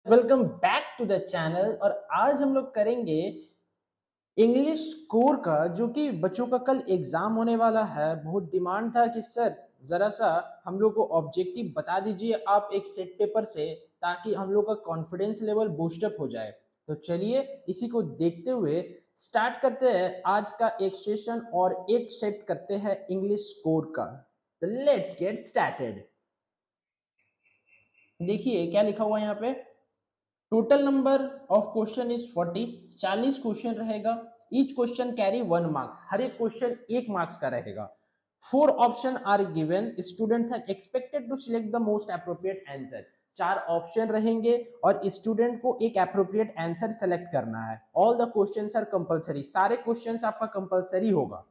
Welcome back to the channel. और आज हम लोग करेंगे इंग्लिश कोर का, जो कि बच्चों का कल एग्जाम होने वाला है। बहुत डिमांड था कि सर जरा सा हम लोग को ऑब्जेक्टिव बता दीजिए आप एक सेट पेपर से, ताकि हम लोग का कॉन्फिडेंस लेवल बूस्टअप हो जाए। तो चलिए इसी को देखते हुए स्टार्ट करते हैं आज का एक सेशन और एक सेट करते हैं इंग्लिश कोर का। तो लेट्स गेट स्टार्टेड। देखिए क्या लिखा हुआ है यहाँ पे। Total number of question is 40। 40 question रहेगा। Each question carry 1 marks. हर एक क्वेश्चन 1 मार्क्स का रहेगा। 4 option are given. Students are expected to select the most appropriate answer. 4 option रहेंगे और स्टूडेंट को एक अप्रोप्रिएट आंसर सेलेक्ट करना है। All the questions are compulsory. सारे क्वेश्चंस आपका कंपलसरी होगा।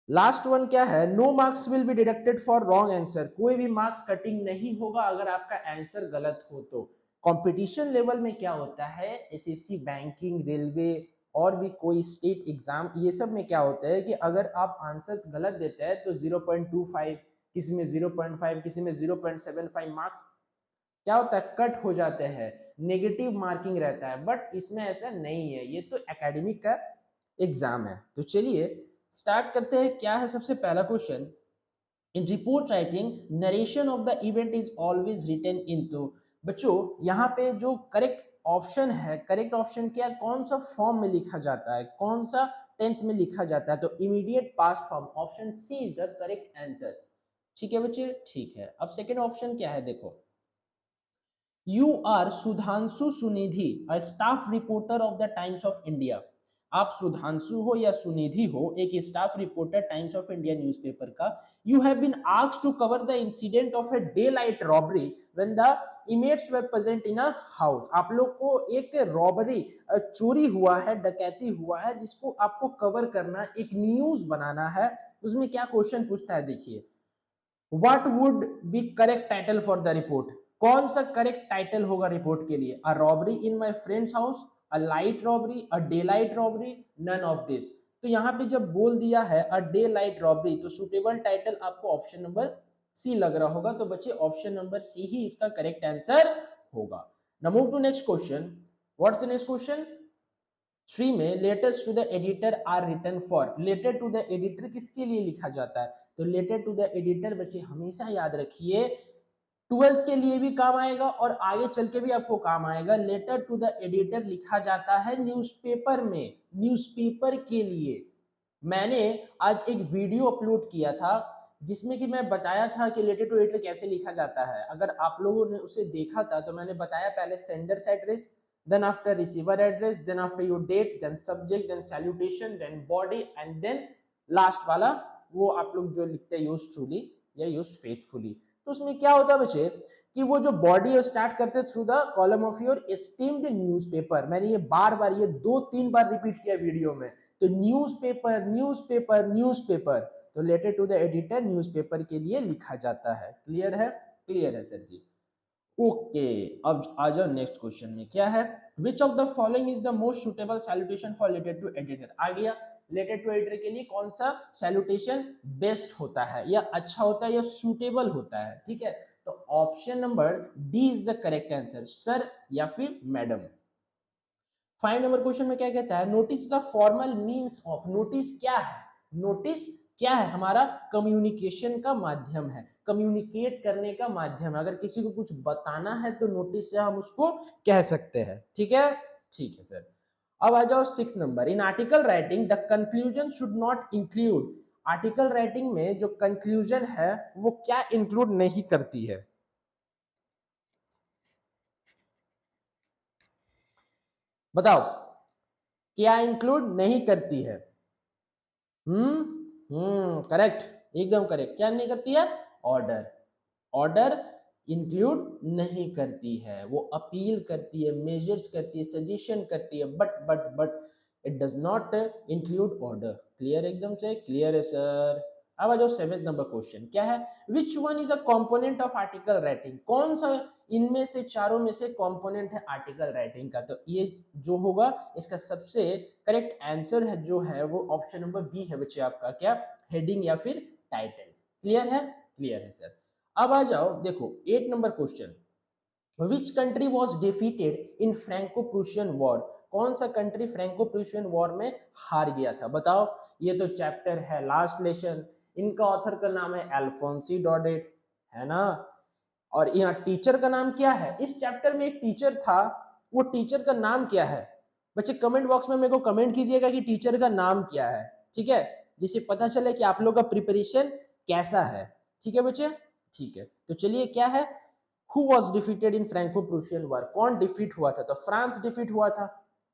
लास्ट वन क्या है, no marks will be deducted for wrong answer. कोई भी मार्क्स कटिंग नहीं होगा अगर आपका आंसर गलत हो तो। कंपटीशन लेवल में क्या होता है, एसएससी, बैंकिंग, रेलवे और भी कोई स्टेट एग्जाम, ये सब में क्या होता है कि अगर आप आंसर्स गलत देते हैं तो 0.25, किसी में 0.5, किसी में 0.75 मार्क्स क्या होता है, कट हो जाते हैं। नेगेटिव मार्किंग रहता है, बट इसमें ऐसा नहीं है, ये तो एकेडमिक का एग्जाम है। तो चलिए स्टार्ट करते हैं। क्या है सबसे पहला question, in report writing narration of the event is always written into. बच्चों यहाँ पे जो करेक्ट ऑप्शन है, करेक्ट ऑप्शन क्या, कौन सा फॉर्म में लिखा जाता है, कौन सा टेंस में लिखा जाता है, तो immediate past form, option C is the correct answer. ठीक है बच्चे, ठीक है। अब सेकेंड ऑप्शन क्या है, देखो, you are Sudhanshu Sunidhi, a staff reporter of the Times of India. आप सुधांशु हो या सुनिधि हो, एक staff reporter Times of India newspaper का। You have been asked to cover the incident of a day light robbery when the inmates were present in a house. आप लोग को एक रॉबरी, चोरी हुआ है, डकैती हुआ है, जिसको आपको कवर करना, एक न्यूज बनाना है। उसमें क्या क्वेश्चन पूछता है, देखिए, What would be correct title for the report? कौन सा करेक्ट टाइटल होगा रिपोर्ट के लिए? A robbery in my friend's house, a light robbery, a day light robbery, none of this. तो यहाँ पे जब बोल दिया है अ डे लाइट रॉबरी, तो सुटेबल टाइटल आपको ऑप्शन नंबर सी लग रहा होगा। तो बच्चे ऑप्शन नंबर सी ही इसका करेक्ट आंसर होगा। Now move to next question. What's the next question? 3 में letters to the editor are written for. Letter to the editor किसके लिए लिखा जाता है? तो लेटर टू द एडिटर बच्चे हमेशा याद रखिए, 12th के लिए भी काम आएगा और आगे चल के भी आपको काम आएगा। लेटर टू द एडिटर लिखा जाता है न्यूज़पेपर में, न्यूज़पेपर के लिए। मैंने आज एक वीडियो अपलोड किया था जिसमें कि मैं बताया था कि लेटर टू एडिटर कैसे लिखा जाता है। अगर आप लोगों ने उसे देखा था तो मैंने बताया, पहले sender's address, then after receiver address, then after your date, then subject, then salutation, then body, and then last वाला वो आप लोग जो लिखते हैं यूज ट्रूली या यूज फेथफुली। तो उसमें क्या होता है बच्चे कि वो जो बॉडी है स्टार्ट करते through the column of your esteemed newspaper. मैंने ये बार बार, ये 2-3 बार रिपीट किया वीडियो में। तो न्यूज़पेपर, न्यूज़पेपर, न्यूज़पेपर, तो letter to the editor newspaper के लिए लिखा जाता है। क्लियर है? क्लियर है सर जी। ओके, अब आ जाओ नेक्स्ट क्वेश्चन में। क्या है, which of the following is the most suitable salutation for letter to editor. आ गया, लेटर टू एडिटर के लिए कौन सा सैल्यूटेशन बेस्ट होता है या अच्छा होता है या सुटेबल होता है? ठीक है, तो option number D is the correct answer, sir या फिर मैडम। 5 नंबर क्वेश्चन में क्या कहता है, notice the formal means of. Notice क्या है? नोटिस क्या है? हमारा कम्युनिकेशन का माध्यम है, कम्युनिकेट करने का माध्यम है। अगर किसी को कुछ बताना है तो नोटिस से हम उसको कह सकते हैं। ठीक है, ठीक है सर। अब आ जाओ 6 number, in article writing the conclusion should not include. Article writing में जो कंक्लूजन है वो क्या इंक्लूड नहीं करती है? बताओ, क्या इंक्लूड नहीं करती है? करेक्ट, एकदम करेक्ट। क्या नहीं करती है? ऑर्डर। ऑर्डर इंक्लूड नहीं करती है, वो अपील करती है, मेजर्स करती है, सजेशन करती है, but it does not include order. Clear? एकदम से क्लियर है सर। अब आ जाओ 7th नंबर क्वेश्चन। क्या है, which one is a component of article writing. कौन सा इनमें से चारों में से कंपोनेंट है आर्टिकल राइटिंग का? तो ये जो होगा इसका सबसे करेक्ट आंसर है जो है वो ऑप्शन नंबर बी है बच्चे आपका। क्या? हेडिंग या फिर टाइटल। क्लियर है? क्लियर है सर। अब आ जाओ, देखो 8 number question. Which country was defeated in Franco Prussian war, कौन सा कंट्री फ्रैंको प्रूशियन वॉर में हार गया था, बताओ। ये तो चैप्टर है लास्ट लेसन। इनका ऑथर का नाम है अल्फोंसी डॉडेट, है ना। और यहाँ टीचर का नाम क्या है, इस चैप्टर में एक टीचर था, वो टीचर का नाम क्या है। बच्चे कमेंट बॉक्स में मेरे को कमेंट कीजिएगा कि टीचर का नाम क्या है, ठीक है, जिससे पता चले कि आप लोग का प्रिपरेशन कैसा है। ठीक है बच्चे, ठीक है। तो चलिए क्या है, who was defeated in Franco Prussian war, कौन डिफीट हुआ था, तो फ्रांस डिफीट हुआ था।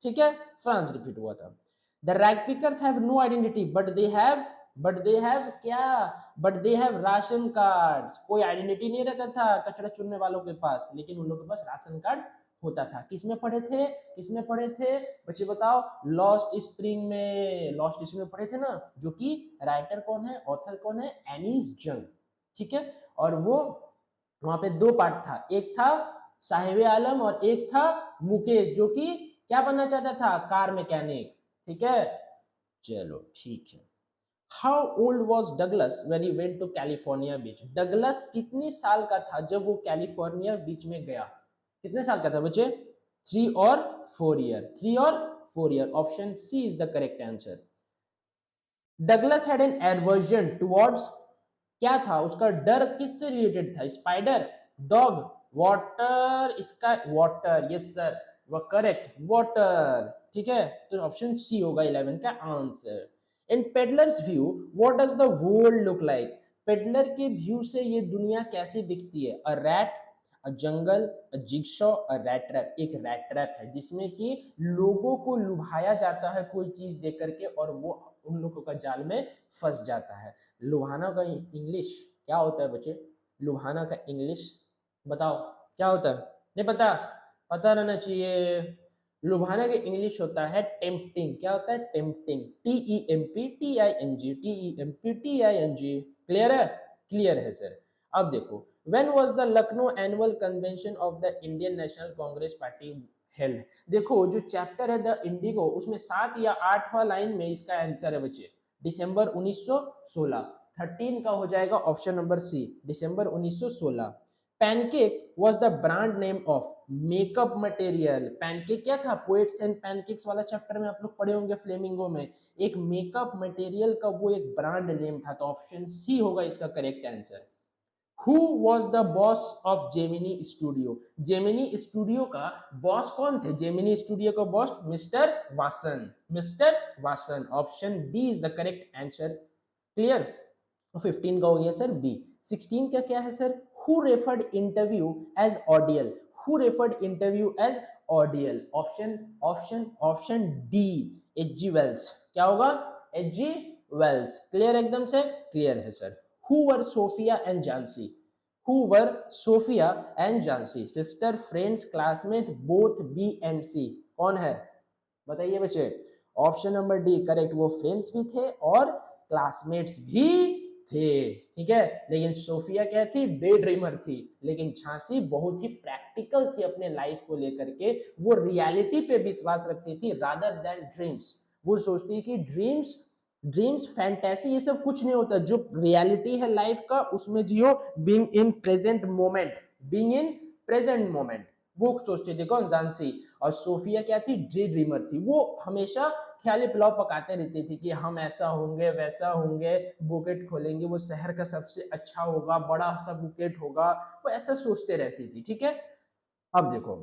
ठीक है, फ्रांस डिफीट हुआ था। The rag pickers have no identity but they have क्या, but they have ration card, कोई आइडेंटिटी नहीं रहता था कचरा चुनने वालों के पास, लेकिन उन लोगों के पास राशन कार्ड होता था। किसमें पढ़े थे, किसमें पढ़े थे बच्चे बताओ, लॉस्ट स्प्रिंग में, लॉस्ट स्प्रिंग में पढ़े थे ना, जो कि राइटर कौन है, ऑथर कौन है, एनीस जंग। ठीक है, और वो वहां पे दो पार्ट था, एक था साहिब आलम और एक था मुकेश, जो कि क्या बनना चाहता था, कार मैकेनिक। ठीक है, चलो ठीक है। How old was Douglas when he went to California beach, Douglas कितनी साल का था जब वो कैलिफोर्निया बीच में गया, कितने साल का था बच्चे, 3 और 4 ईयर, 3 और 4 year, option C is the correct answer. Douglas had an aversion towards, क्या था उसका डर, किससे रिलेटेड था, स्पाइडर, डॉग, वाटर, इसका वाटर, यस सर, वो करेक्ट, वाटर। ठीक है, तो ऑप्शन सी होगा 11 का answer. In peddler's view what does the world look like, peddler के व्यू से ये दुनिया कैसी दिखती है, a rat, a jungle, a jigsaw, a rat trap, एक रैट ट्रैप है जिसमें कि लोगों को लुभाया जाता है कोई चीज देख करके और वो उन लोगों का जाल में फंस जाता है। लुभाना का इंग्लिश क्या होता है बच्चे, लुभाना का इंग्लिश बताओ क्या होता है, नहीं पता, पता रहना चाहिए। लुभाने का इंग्लिश होता है टेम्पटिंग, क्या होता है, टेम्पटिंग, TEMPTING, क्लियर है, क्लियर है सर। अब देखो, when was the Lucknow annual convention of the Indian national Congress party held, देखो जो चैप्टर है द इंडिगो, उसमें 7 या 8वां लाइन में इसका आंसर है बच्चे, दिसंबर 1916, 13 का हो जाएगा option number C, December 1916। Pancake was the brand name of makeup material, Pancake क्या था, पोएट्स एंड पैनकेक्स वाला चैप्टर में आप लोग पढ़े होंगे फ्लेमिंगो में, एक मेकअप मटेरियल का वो एक ब्रांड नेम था, तो ऑप्शन सी होगा इसका correct answer. Who was the boss of Gemini studio, Gemini studio का बॉस कौन थे, जेमिनी स्टूडियो का boss mister Vasan, mister Vasan, option B is the correct answer. Clear, 15 का हो गया सर बी। 16 का क्या है sir, who referred interview as ordeal, who referred interview as ordeal, option option option D, H G Wells, क्या होगा, H G Wales. Clear, एकदम से क्लियर है sir. Who were Sophia and Jansie, who were Sophia and Jansie, sister, friends, classmate, both B and C, कौन है बताइए बच्चे, option number D correct, वो फ्रेंड्स भी थे और क्लासमेट्स भी थे। ठीक है, लेकिन सोफिया क्या थी, डे ड्रीमर थी, लेकिन झांसी बहुत ही प्रैक्टिकल थी अपने लाइफ को लेकर के, वो रियलिटी पे विश्वास रखती थी रादर देन ड्रीम्स, वो सोचती कि ड्रीम्स, ड्रीम्स फैंटेसी ये सब कुछ नहीं होता, जो रियलिटी है लाइफ का उसमें जियो, being in present moment, being in present moment, वो सोचती थी कौन, झांसी। और सोफिया क्या थी, डे ड्रीमर थी, वो हमेशा ख्याली पुलाव पकाते रहती थी कि हम ऐसा होंगे वैसा होंगे, बुकेट खोलेंगे वो शहर का सबसे अच्छा होगा, बड़ा सा बुकेट होगा, वो ऐसा सोचते रहती थी। ठीक है, अब देखो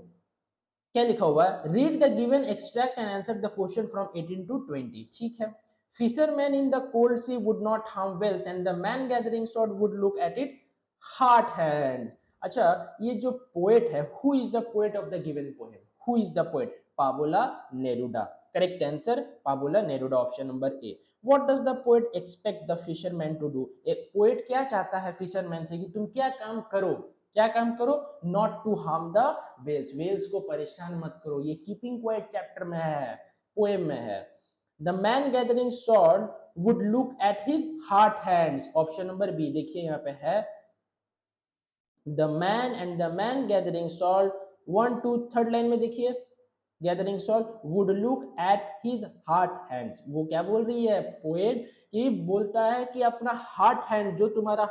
क्या लिखा हुआ है, read the given extract and answer the question from 18 to 20। ठीक है, fisherman in the cold sea would not harm whales and the man gathering salt would look at his hurt hands. अच्छा, ये जो पोएट है, who is the poet of the given poem, who is the poet, Pablo Neruda, correct answer Pablo Neruda, option number A. What does the poet expect the fisherman to do, एक poet क्या चाहता है fisherman से कि तुम क्या काम करो, क्या काम करो, not to harm the Wells, Wells को परेशान मत करो, ये कीपिंग क्वाइट चैप्टर में है, पोएम में है। The man gathering salt would look at his heart hands, option number B, देखिए यहाँ पे है the man and the man gathering salt, 1 2 3rd line में देखिए, gathering salt would look at his heart hands, वो क्या बोल रही है पोएट, कि बोलता है कि अपना हार्ट हैंड, जो तुम्हारा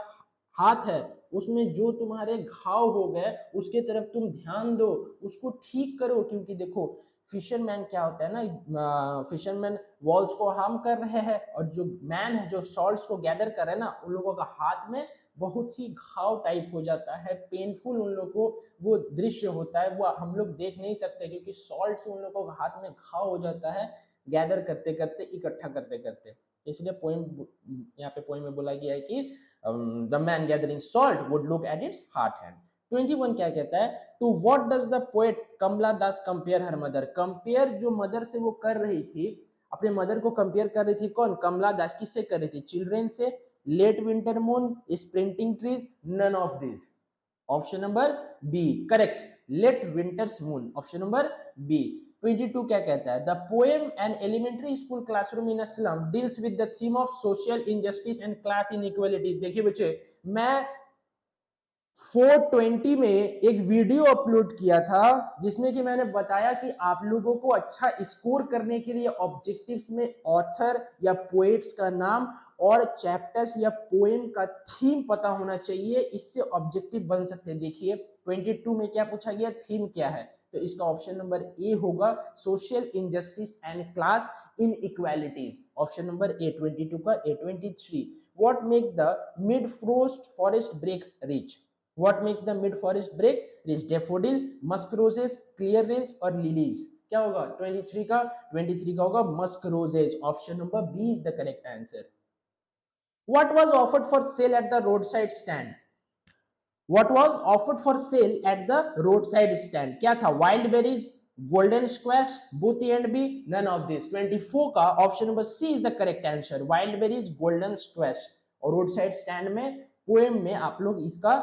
हाथ है उसमें जो तुम्हारे घाव हो गए उसके तरफ तुम ध्यान दो, उसको ठीक करो। क्योंकि देखो फिशरमैन क्या होता है ना, फिशरमैन वॉल्स को हार्म कर रहे हैं और जो मैन है जो सॉल्ट्स को गैदर कर रहे हैं ना, उन लोगों का हाथ में बहुत ही घाव टाइप हो जाता है, पेनफुल उन लोगों को वो दृश्य होता है, वो हम लोग देख नहीं सकते क्योंकि सॉल्ट से उन लोगों के हाथ में घाव हो जाता है गैदर करते करते, इकट्ठा करते करते। इसलिए पोइम यहाँ पे पोइम में बोला गया है कि the man gathering salt would look at its heart hand. 21 क्या कहता है, to what does the poet Kamala Das compare her mother. Compare जो मदर से वो कर रही थी, अपने मदर को कंपेयर कर रही थी, कौन, कमला दास। किससे कर रही थी, चिल्ड्रेन से, late winter moon, sprinting trees, none of this. Option number B correct, late winter's moon, option number B. 22 क्या कहता है, the poem an elementary school classroom in a slum deals with the theme of social injustice and class inequalities. देखिए बच्चे, मैं 420 में एक video upload किया था जिसमें कि मैंने बताया कि आप लोगों को अच्छा स्कोर करने के लिए ऑब्जेक्टिव्स में ऑथर या पोएट्स का नाम और चैप्टर्स या पोएम का थीम पता होना चाहिए, इससे ऑब्जेक्टिव बन सकते हैं। देखिए 22 में क्या पूछा गया, थीम क्या है, तो इसका ऑप्शन नंबर ए होगा, social injustice and class inequalities, option number A 22 का A. 23 what makes the mid frost forest break rich. What makes the mid forest break rich? Daffodil, musk roses, clearance और lilies। क्या होगा 23 का, 23 का होगा musk roses, option number B is the correct answer. What was offered for sale at the roadside stand? What was offered for sale at the roadside stand? क्या था, wild berries, golden squash, both A and B, none of this। 24 का option number C is the correct answer, wild berries, golden squash। और roadside stand में poem में आप लोग इसका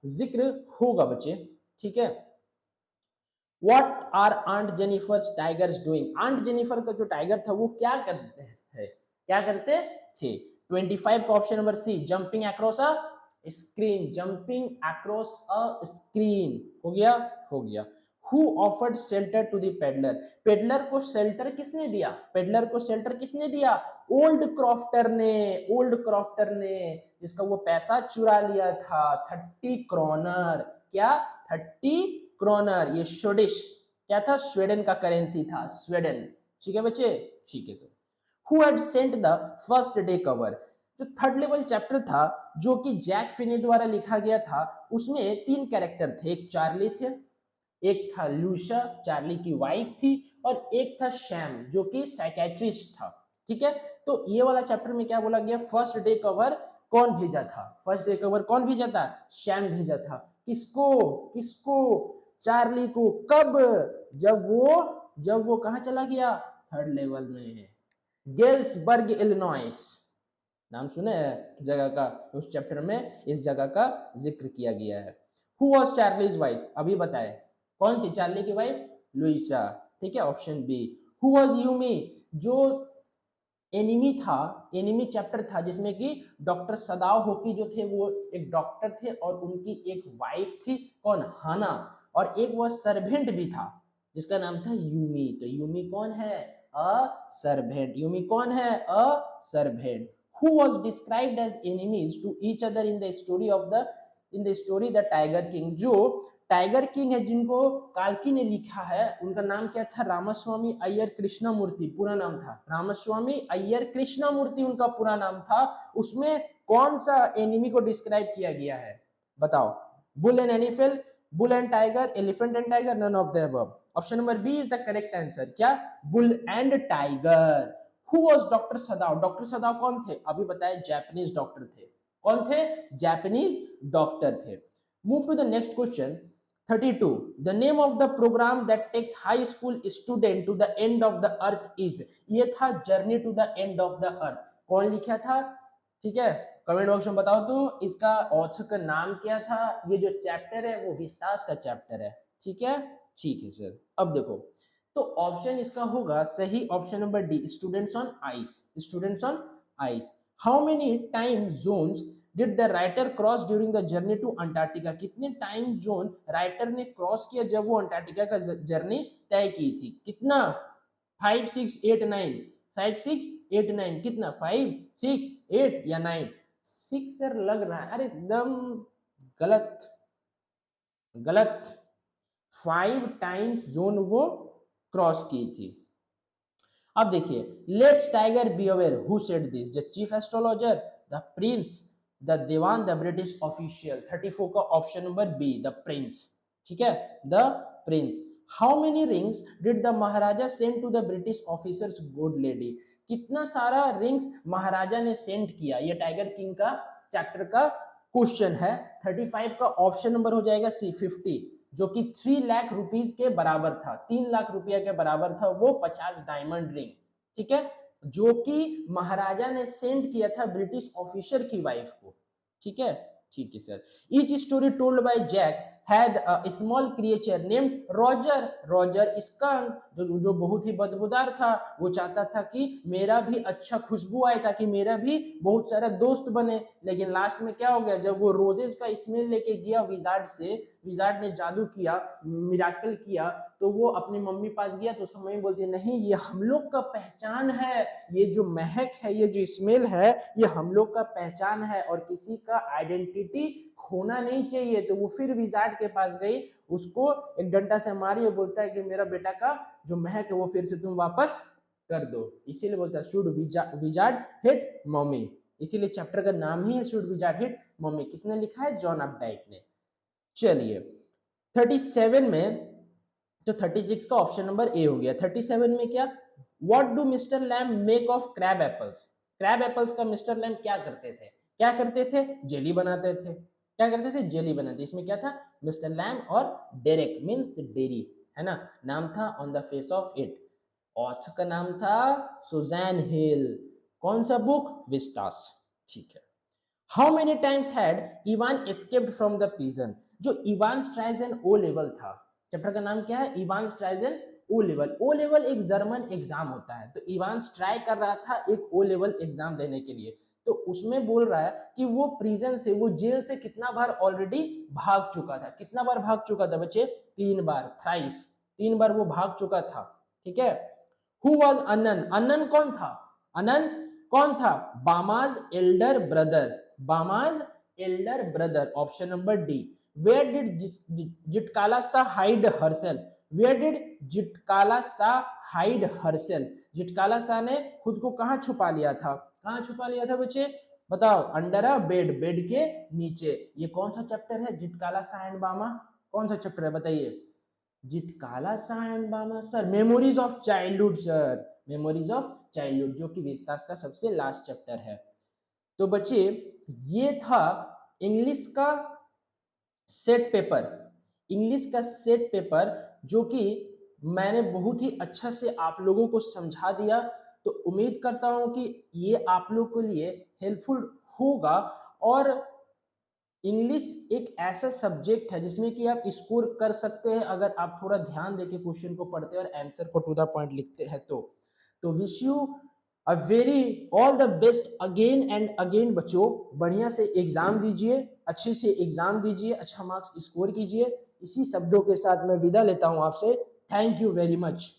जिक्र होगा बच्चे, ठीक है। What are Aunt Jennifer's tigers doing? Aunt Jennifer का जो टाइगर था वो क्या करते थे, क्या करते थे। 25 का option number C, jumping across a screen, jumping across a screen. हो गया, हो गया। Who offered shelter to the peddler? Peddler को शेल्टर किसने दिया, पेडलर को शेल्टर किसने दिया, ओल्ड क्रॉफ्टर ने, ओल्ड क्रॉफ्टर ने, जिसका वो पैसा चुरा लिया था 30 क्रोनर। क्या, 30 क्रोनर। ये स्वीडिश क्या था, स्वीडन का करेंसी था, स्वीडन। ठीक है बच्चे, ठीक है sir. Who had sent the first day cover. जो थर्ड लेवल चैप्टर था जो कि जैक फिनी द्वारा लिखा गया था, उसमें 3 कैरेक्टर थे, एक चार्ली थे, एक था लूशा, चार्ली की वाइफ थी, और एक था शैम जो कि साइकेट्रिस्ट था। ठीक है, तो ये वाला चैप्टर में क्या बोला गया, फर्स्ट डे कवर कौन भेजा था, फर्स्ट डे कवर कौन भेजा था, शैम भेजा था। किसको, किसको, चार्ली को। कब, जब वो कहां चला गया, थर्ड लेवल में, गेल्सबर्ग इलिनॉइस। नाम सुने हैं जगह का, उस चैप्टर में इस जगह का जिक्र किया गया है। हु वॉज चार्लीज वाइफ, अभी बताए कौन थी चार्ली की वाइफ, लुइसा। ठीक है, option B. Who was Yumi, जो एनिमी था, एनिमी चैप्टर था जिसमें कि डॉक्टर सदाव होकी जो थे वो एक डॉक्टर थे और उनकी एक वाइफ थी, कौन, हाना, और एक वो सर्वेंट भी था जिसका नाम था यूमी। तो यूमी कौन है, अ सर्वेंट। यूमी कौन है, a servant. Who was described as enemies to each other in the story the Tiger King। जो टाइगर किंग है जिनको काल्की ने लिखा है, उनका नाम क्या था, रामास्वामी अय्यर कृष्णमूर्ति पूरा नाम था, रामास्वामी अय्यर कृष्णमूर्ति उनका पूरा नाम था। उसमें कौन सा एनिमी को डिस्क्राइब किया गया है, बताओ। बुल एंड एनिफेल, bull and tiger, elephant and tiger, none of the above. Option number B is the correct answer. क्या, bull and tiger. Who was doctor Sadao, doctor Sadao कौन थे, अभी बताया, जापानीज डॉक्टर थे। कौन थे, जापानीज डॉक्टर थे। Move to the next question 32। The name of the programme that takes high school student to the end of the earth is. ये था journey to the end of the earth. कौन लिखा था, ठीक है, comment box में बताओ तो इसका ऑथर का नाम क्या था। ये जो चैप्टर है वो विस्तास का चैप्टर है, ठीक है, ठीक है सर। अब देखो, तो ऑप्शन इसका होगा सही, option number D, students on ice, students on ice. How many time zones did the writer cross during the journey to Antarctica. कितने टाइम जोन राइटर ने क्रॉस किया जब वो अंटार्कटिका का जर्नी तय की थी, कितना, 5 6 8 9, 5 6 8 9, कितना, 5 6 8 या 9, 6 सर लग रहा है, अरे एकदम गलत, गलत। 5 टाइम्स जोन वो क्रॉस की थी। अब देखिए, let's tiger be aware, who said this, the chief astrologer, the prince, the dewan, the British official. 34 का option number B, the prince. ठीक है, the prince. How many rings did the maharaja send to the British officer's good lady? कितना सारा rings maharaja ने send किया? ये tiger king का chapter का क्वेश्चन है। 35 का ऑप्शन नंबर हो जाएगा सी, 50, जो कि 3 लाख रुपीस के बराबर था, 3 लाख रुपया के बराबर था वो 50 डायमंड रिंग। ठीक है, जो कि महाराजा ने सेंड किया था ब्रिटिश ऑफिसर की वाइफ को। ठीक है, ठीक है sir. Each story told by Jack had a small creature named Roger. Roger skunk, जो बहुत ही बदबूदार था, वो चाहता था कि मेरा भी अच्छा खुशबू आए, ताकि मेरा भी बहुत सारा दोस्त बने। लेकिन लास्ट में क्या हो गया, जब वो रोजेस का स्मेल लेके गया विजार्ड से, विजार्ड ने जादू किया, मिराकल किया, तो वो अपनी मम्मी पास गया, तो उसका मम्मी बोलती है नहीं, ये हम लोग का पहचान है, ये जो महक है, ये जो स्मेल है, ये हम लोग का पहचान है और किसी का आइडेंटिटी खोना नहीं चाहिए। तो वो फिर विजार्ड के पास गई, उसको एक डंडा से मारी और बोलता है कि मेरा बेटा का जो महक है वो फिर से तुम वापस कर दो। इसीलिए बोलता है शुड विजार्ड हिट मम्मी, इसीलिए चैप्टर का नाम ही है शुड विजार्ड हिट मम्मी। किसने लिखा है? जॉन अपडाइक ने। चलिए 37 में, तो 36 का ऑप्शन नंबर ए हो गया। 37 में क्या, what do mister Lamb make of crab apples? Crab apples का मिस्टर लैम क्या करते थे? क्या करते थे? जेली बनाते थे। क्या करते थे? जेली बनाते। इसमें क्या था? मिस्टर लैम और डेरेक मींस डेरी, है ना, नाम था on the face of it. Author का नाम था सुजैन हिल। कौन सा बुक? विस्टास। ठीक है। How many times had Evans escaped from the prison? जो इवान स्ट्राइजन ओ लेवल था, चैप्टर का नाम क्या है? Evans tries an O level. O level एक जर्मन एग्जाम होता है, तो इवान ट्राई कर रहा था एक ओ लेवल एग्जाम देने के लिए। तो उसमें बोल रहा है कि वो प्रिजन से, वो जेल से कितना बार ऑलरेडी भाग चुका था। कितना बार भाग चुका था बच्चे? 3 बार, थ्राइस, 3 बार वो भाग चुका था। ठीक है। Who was अनन? अनन कौन था? अनन कौन था? Bama's elder brother. Bama's elder brother, option number D. Where did Zitkala Sa hide herself? Where did Zitkala Sa hide herself? जिटकाला सा ने खुद को कहां छुपा लिया था? कहां छुपा लिया था बच्चे? बताओ। अंडर अ बेड, बेड के नीचे। ये कौन सा चैप्टर है? जिटकाला सा एंड बामा, कौन सा चैप्टर है बताइए? जिटकाला सा एंड बामा sir, memories of childhood sir, memories of childhood, जो कि विस्तास का सबसे लास्ट चैप्टर है। तो बच्चे ये था इंग्लिश का सेट पेपर, इंग्लिश का सेट पेपर, जो कि मैंने बहुत ही अच्छा से आप लोगों को समझा दिया। तो उम्मीद करता हूं कि ये आप लोगों के लिए हेल्पफुल होगा। और इंग्लिश एक ऐसा सब्जेक्ट है जिसमें कि आप स्कोर कर सकते हैं अगर आप थोड़ा ध्यान देके क्वेश्चन को पढ़ते हैं और आंसर को टू द पॉइंट लिखते हैं। तो wish you a very all the best again and again बच्चों। बढ़िया से एग्जाम दीजिए, अच्छे से एग्जाम दीजिए, अच्छा मार्क्स स्कोर कीजिए। इसी शब्दों के साथ मैं विदा लेता हूं आपसे। Thank you very much.